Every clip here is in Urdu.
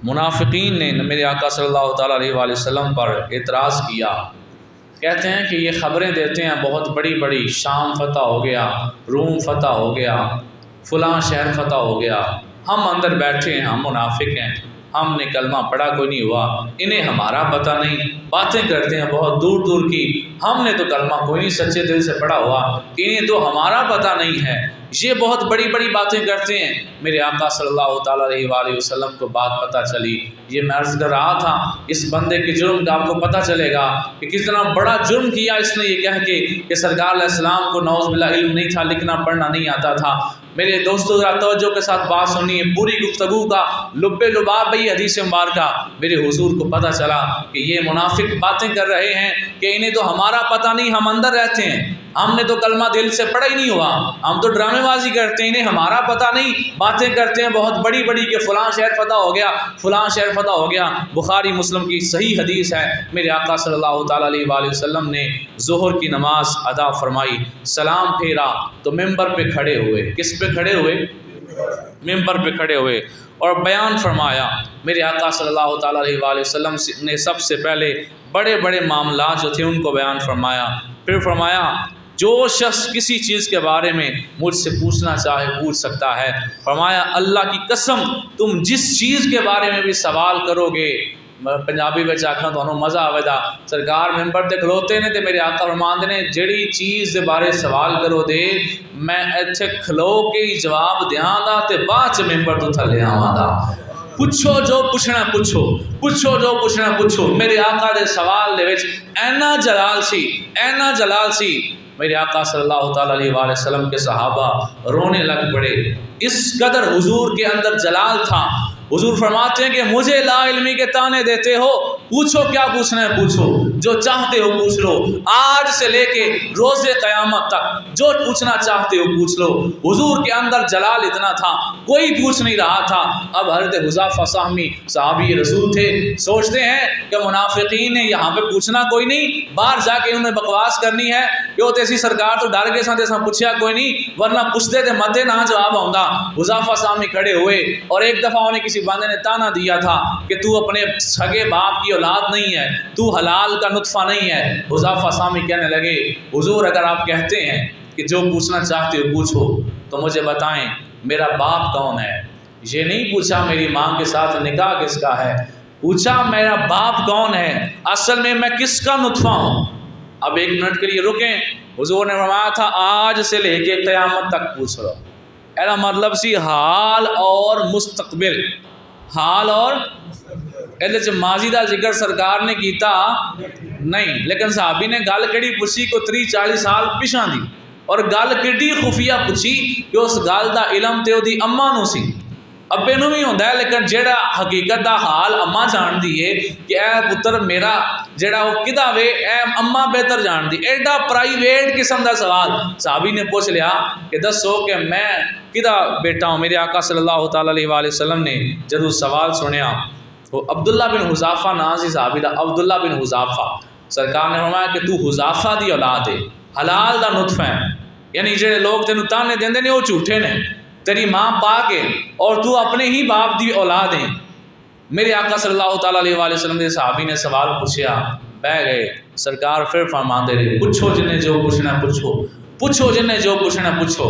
منافقین نے میرے آقا صلی اللہ تعالیٰ علیہ وآلہ وسلم پر اعتراض کیا، کہتے ہیں کہ یہ خبریں دیتے ہیں بہت بڑی بڑی، شام فتح ہو گیا، روم فتح ہو گیا، فلاں شہر فتح ہو گیا، ہم اندر بیٹھے ہیں، ہم منافق ہیں، ہم نے کلمہ پڑھا کوئی نہیں ہوا، انہیں ہمارا پتہ نہیں، باتیں کرتے ہیں بہت دور دور کی، ہم نے تو کلمہ کوئی نہیں سچے دل سے پڑھا ہوا، انہیں تو ہمارا پتہ نہیں ہے، یہ بہت بڑی بڑی باتیں کرتے ہیں۔ میرے آقا صلی اللہ تعالیٰ علیہ وآلہ وسلم کو بات پتہ چلی، یہ میں عرض کر رہا تھا اس بندے کے جرم کا آپ کو پتہ چلے گا کہ کتنا بڑا جرم کیا اس نے، یہ کہہ کے کہ سرکار علیہ السلام کو نعوذ باللہ علم نہیں تھا، لکھنا پڑھنا نہیں آتا تھا۔ میرے دوستوں ذرا توجہ کے ساتھ بات سنیے، پوری گفتگو کا لب لباب ہے حدیث مبارکہ۔ میرے حضور کو پتہ چلا کہ یہ منافق باتیں کر رہے ہیں کہ انہیں تو ہمارا پتہ نہیں، ہم اندر رہتے ہیں، ہم نے تو کلمہ دل سے پڑھا ہی نہیں ہوا، ہم تو ڈرامے بازی کرتے ہیں، انہیں ہمارا پتہ نہیں، باتیں کرتے ہیں بہت بڑی بڑی کہ فلاں شہر فتح ہو گیا، فلاں شہر فتح ہو گیا۔ بخاری مسلم کی صحیح حدیث ہے، میرے آقا صلی اللہ تعالیٰ علیہ وآلہ وسلم نے ظہر کی نماز ادا فرمائی، سلام پھیرا تو ممبر پہ کھڑے ہوئے، کس پہ کھڑے ہوئے؟ ممبر پہ کھڑے ہوئے اور بیان فرمایا۔ میرے آقا صلی اللہ تعالیٰ علیہ وآلہ وسلم نے سب سے پہلے بڑے بڑے معاملات جو تھے ان کو بیان فرمایا، پھر فرمایا جو شخص کسی چیز کے بارے میں مجھ سے پوچھنا چاہے پوچھ سکتا ہے۔ فرمایا اللہ کی قسم تم جس چیز کے بارے میں بھی سوال کرو گے، پنجابی میں آکھاں تانوں مزہ آوے دا، سرکار ممبر تے کھلوتے نے تے میرے آقا فرماندے نے جڑی چیز دے بارے سوال کرو دے میں ایتھے کھلو کے ہی جواب دیاں دا تے بعد چ ممبر تو تھلے آواں دا۔ پوچھو جو پوچھنا پوچھو، پوچھو جو پوچھنا پوچھو۔ میرے آقا دے سوال دے وچ اینا جلال سی، اینا جلال سی، میرے آقا صلی اللہ تعالیٰ علیہ وآلہ وسلم کے صحابہ رونے لگ پڑے، اس قدر حضور کے اندر جلال تھا۔ حضور فرماتے ہیں کہ مجھے لا علمی کے تانے دیتے ہو، پوچھو کیا پوچھنا ہے پوچھو، جو چاہتے ہو پوچھ لو، آج سے لے کے روز قیامت تک جو پوچھنا چاہتے ہو پوچھ لو۔ حضور کے اندر جلال اتنا تھا کوئی پوچھ نہیں رہا تھا۔ اب حضرت حذیفہ سہمی صحابی رسول تھے، سوچتے ہیں کہ منافقین نے یہاں پہ پوچھنا کوئی نہیں، باہر جا کے انہوں نے بکواس کرنی ہے، کیوں تیسی سرکار تو ڈر کے ساتھ پوچھیا کوئی نہیں، ورنہ پوچھتے تھے متے نہ جواب ہوندا۔ حذیفہ سامنے کھڑے ہوئے اور ایک دفعہ انہیں کسی بندے نے تانا دیا تھا کہ تو اپنے سگے باپ کی اولاد نہیں ہے، تو حلال کا نطفہ نہیں ہے۔ حذیفہ سامنے کہنے لگے حضور اگر آپ کہتے ہیں کہ جو پوچھنا چاہتے ہو پوچھو تو مجھے بتائیں میرا باپ کون ہے؟ یہ نہیں پوچھا میری ماں کے ساتھ نکاح کس کا ہے، پوچھا میرا باپ کون ہے، اصل میں کس کا نطفہ ہوں۔ اب ایک منٹ کے لیے رکیں، حضور نے فرمایا تھا آج سے لے کے قیامت تک پوچھ لو۔ ایسا مطلب سی حال اور مستقبل، حال اور ایسے ماضی دا ذکر سرکار نے کیتا نہیں، لیکن صحابی نے گل کڑی پوچھی کو 30-40 سال پیچھا دی، اور گل کڑی خفیہ پوچھی کہ اس گل دا علم تے دی اما نو سی، ابے نو بھی ہوندا ہے، لیکن جیڑا حقیقت دا حال اما جان دی ہے کہ اے پتر میرا جیڑا وہ کدا وے اے اما بہتر جان دی، ایڈا پرائیویٹ قسم دا سوال۔ صحابی نے پوچھ لیا کہ دسو کہ میں کدا بیٹا ہوں۔ میرے آقا صلی اللہ تعالیٰ علیہ وآلہ وسلم نے جدو سوال سنیا، وہ عبداللہ بن حذیفہ نام سی صحابی دا، عبداللہ بن حذیفہ، سرکار نے فرمایا کہ تو حذیفہ دی اولاد ہے، حلال دا نطفہ ہے، یعنی جڑے لوگ تینوں تانے دیندے نے وہ جھوٹے نے، تیری ماں پاک ہے اور تو اپنے ہی باپ دی اولاد ہیں۔ میرے آقا صلی اللہ تعالیٰ علیہ وآلہ وسلم کے صحابی نے سوال پوچھا، بہ گئے، سرکار پھر فرماندے رہے پوچھو جنہیں جو پوچھنا پوچھو، پوچھو جنہیں جو پوچھنا پوچھو۔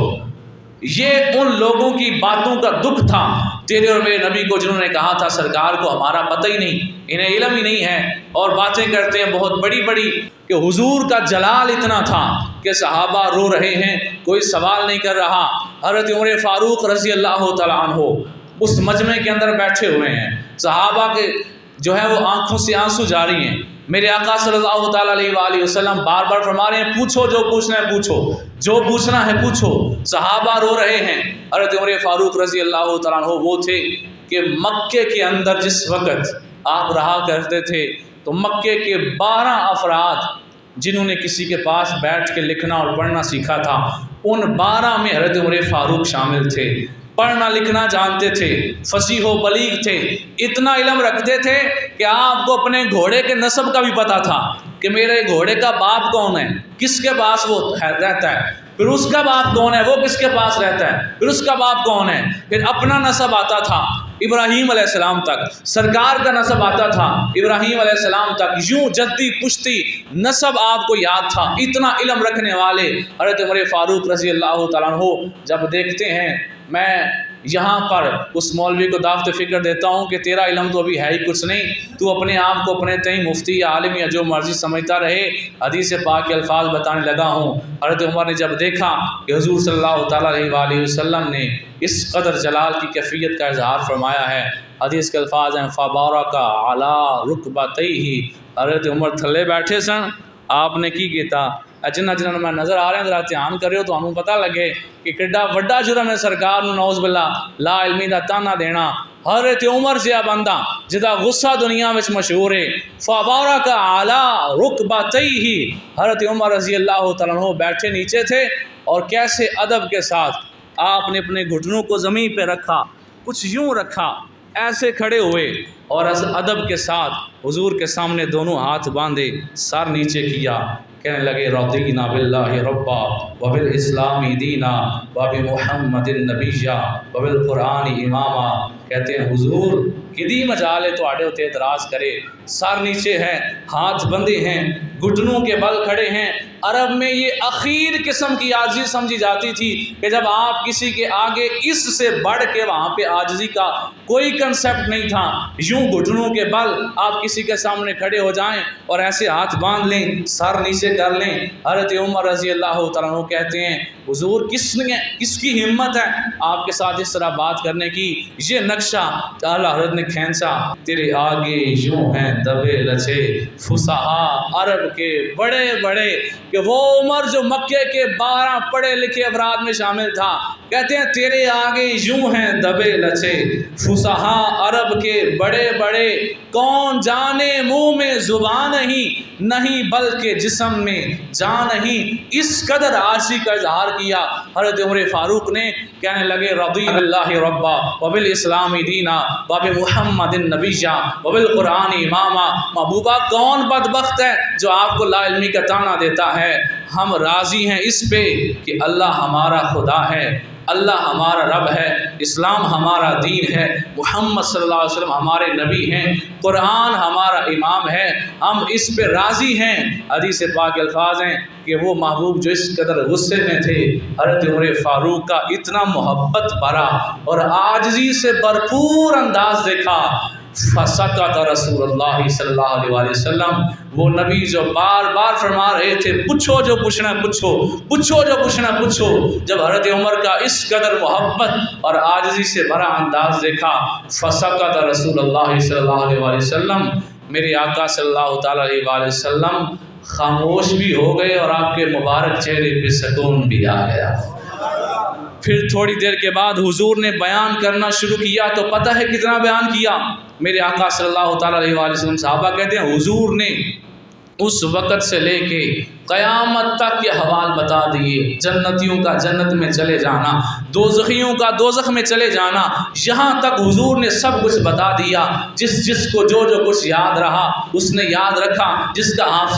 یہ ان لوگوں کی باتوں کا دکھ تھا تیرے اور میرے نبی کو، جنہوں نے کہا تھا سرکار کو ہمارا پتہ ہی نہیں، انہیں علم ہی نہیں ہے، اور باتیں کرتے ہیں بہت بڑی بڑی کہ حضور کا جلال اتنا تھا کہ صحابہ رو رہے ہیں، کوئی سوال نہیں کر رہا۔ حضرت عمر فاروق رضی اللہ تعالیٰ عنہ اس مجمع کے اندر بیٹھے ہوئے ہیں، صحابہ کے جو ہے وہ آنکھوں سے آنسو جاری ہیں۔ میرے آقا صلی اللہ تعالیٰ علیہ وآلہ وسلم بار بار فرما رہے ہیں پوچھو جو پوچھنا ہے پوچھو، جو پوچھنا ہے پوچھو۔ صحابہ رو رہے ہیں۔ حضرت عمر فاروق رضی اللہ تعالیٰ عنہ وہ تھے کہ مکے کے اندر جس وقت آپ رہا کرتے تھے تو مکے کے 12 افراد جنہوں نے کسی کے پاس بیٹھ کے لکھنا اور پڑھنا سیکھا تھا، ان 12 میں حضرت عمر فاروق شامل تھے۔ پڑھنا لکھنا جانتے تھے، فصیح و بلیغ تھے، اتنا علم رکھتے تھے کہ آپ کو اپنے گھوڑے کے نسب کا بھی پتہ تھا کہ میرے گھوڑے کا باپ کون ہے، کس کے پاس وہ رہتا ہے، پھر اس کا باپ کون ہے، وہ کس کے پاس رہتا ہے، پھر اس کا باپ کون ہے، پھر اپنا نسب آتا تھا۔ ابراہیم علیہ السلام تک، سرکار کا نسب آتا تھا ابراہیم علیہ السلام تک، یوں جدی پشتی نسب آپ کو یاد تھا۔ اتنا علم رکھنے والے حضرت عمر فاروق رضی اللہ تعالیٰ عنہ جب دیکھتے ہیں، میں یہاں پر اس مولوی کو دعوت فکر دیتا ہوں کہ تیرا علم تو ابھی ہے ہی کچھ نہیں، تو اپنے آپ کو اپنے تئیں مفتی یا عالم یا جو مرضی سمجھتا رہے، حدیث پاک کے الفاظ بتانے لگا ہوں۔ حضرت عمر نے جب دیکھا کہ حضور صلی اللہ تعالیٰ علیہ وآلہ وسلم نے اس قدر جلال کی کیفیت کا اظہار فرمایا ہے، حدیث کے الفاظ ہیں فَبَارَكَ عَلَىٰ رُكْبَتَيْهِ، حضرت عمر تھلے بیٹھے سن، آپ نے کی کیتا جنہ جنہوں میں نظر آ رہے ہیں ذرا دھیان کریو تو ہمیں پتہ لگے کہ کڈا وڈا جرم ہے سرکار نو نعوذ باللہ لا علمی دا تانا دینا۔ حضرت عمر جہا بندہ جدا غصہ دنیا میں مشہور ہے، فَبَارَكَ عَلَىٰ رُكْبَتَيْهِ، حضرت عمر رضی اللہ تعالیٰ عنہ بیٹھے نیچے تھے اور کیسے ادب کے ساتھ آپ نے اپنے گھٹنوں کو زمین پہ رکھا، کچھ یوں رکھا، ایسے کھڑے ہوئے اور ادب کے ساتھ حضور کے سامنے دونوں ہاتھ باندھے، سر نیچے کیا، کہنے لگے رضینا باللہ ربا وبالاسلام دینا وبمحمد نبیا وبالقرآن اماما، کہتے ہیں حضور کدی مجالے تو آڑے ہوتے اعتراض کرے، سر نیچے ہے، ہاتھ بندے ہیں، گھٹنوں کے بل کھڑے ہیں۔ عرب میں یہ اخیر قسم کی عاجزی سمجھی جاتی تھی کہ جب آپ کسی کے آگے اس سے بڑھ کے وہاں پہ عاجزی کا کوئی کنسیپٹ نہیں تھا، یوں گھٹنوں کے بل آپ کسی کے سامنے کھڑے ہو جائیں اور ایسے ہاتھ باندھ لیں، سر نیچے کر لیں۔ حضرت عمر رضی اللہ تعالیٰ عنہ کہتے ہیں حضور کس کی ہمت ہے آپ کے ساتھ اس طرح بات کرنے کی؟ یہ نقشہ اعلیٰ حضرت نے کھینچا، تیرے آگے یوں ہیں دبے لچے فصحا عرب کے بڑے بڑے، کہ وہ عمر جو مکے کے 12 پڑھے لکھے افراد میں شامل تھا، کہتے ہیں تیرے آگے یوں ہیں دبے لچے فصحا عرب کے بڑے بڑے، کون جانے منہ میں زبان نہیں بلکہ جسم میں جان نہیں۔ اس قدر عاجزی کا اظہار کیا حضرت عمر فاروق نے، کہنے لگے رضی اللہ ربا وبالاسلام دینا وبمحمد نبیا وبالقرآن اماما۔ محبوبہ کون بدبخت ہے جو آپ کو لا علمی کا طعنہ دیتا ہے؟ ہم راضی ہیں اس پہ کہ اللہ ہمارا خدا ہے، اللہ ہمارا رب ہے، اسلام ہمارا دین ہے، محمد صلی اللہ علیہ وسلم ہمارے نبی ہیں، قرآن ہمارا امام ہے، ہم اس پہ راضی ہیں۔ حدیث پاک الفاظ ہیں کہ وہ محبوب جو اس قدر غصے میں تھے، حضرت عمر فاروق کا اتنا محبت بھرا اور عاجزی سے بھرپور انداز دیکھا، فسکت رسول اللہ صلی اللہ علیہ وآلہ وسلم، وہ نبی جو بار بار فرما رہے تھے پوچھو جو پوچھنا پوچھو، پوچھو جو پوچھنا پوچھو، جب حضرت عمر کا اس قدر محبت اور عاجزی سے بھرا انداز دیکھا، فسکت رسول اللہ صلی اللہ علیہ وآلہ وسلم، میرے آقا صلی اللہ تعالیٰ علیہ وآلہ وسلم خاموش بھی ہو گئے اور آپ کے مبارک چہرے پہ سکون بھی آ گیا۔ پھر تھوڑی دیر کے بعد حضور نے بیان کرنا شروع کیا، تو پتہ ہے کتنا بیان کیا میرے آقا صلی اللہ تعالیٰ علیہ وآلہ وسلم؟ صحابہ کہتے ہیں حضور نے اس وقت سے لے کے قیامت تک یہ حوال بتا دیے، جنتیوں کا جنت میں چلے جانا، دوزخیوں کا دوزخ میں چلے جانا، یہاں تک حضور نے سب کچھ بتا دیا۔ جس کو جو کچھ یاد رہا اس نے یاد رکھا، جس کا آپ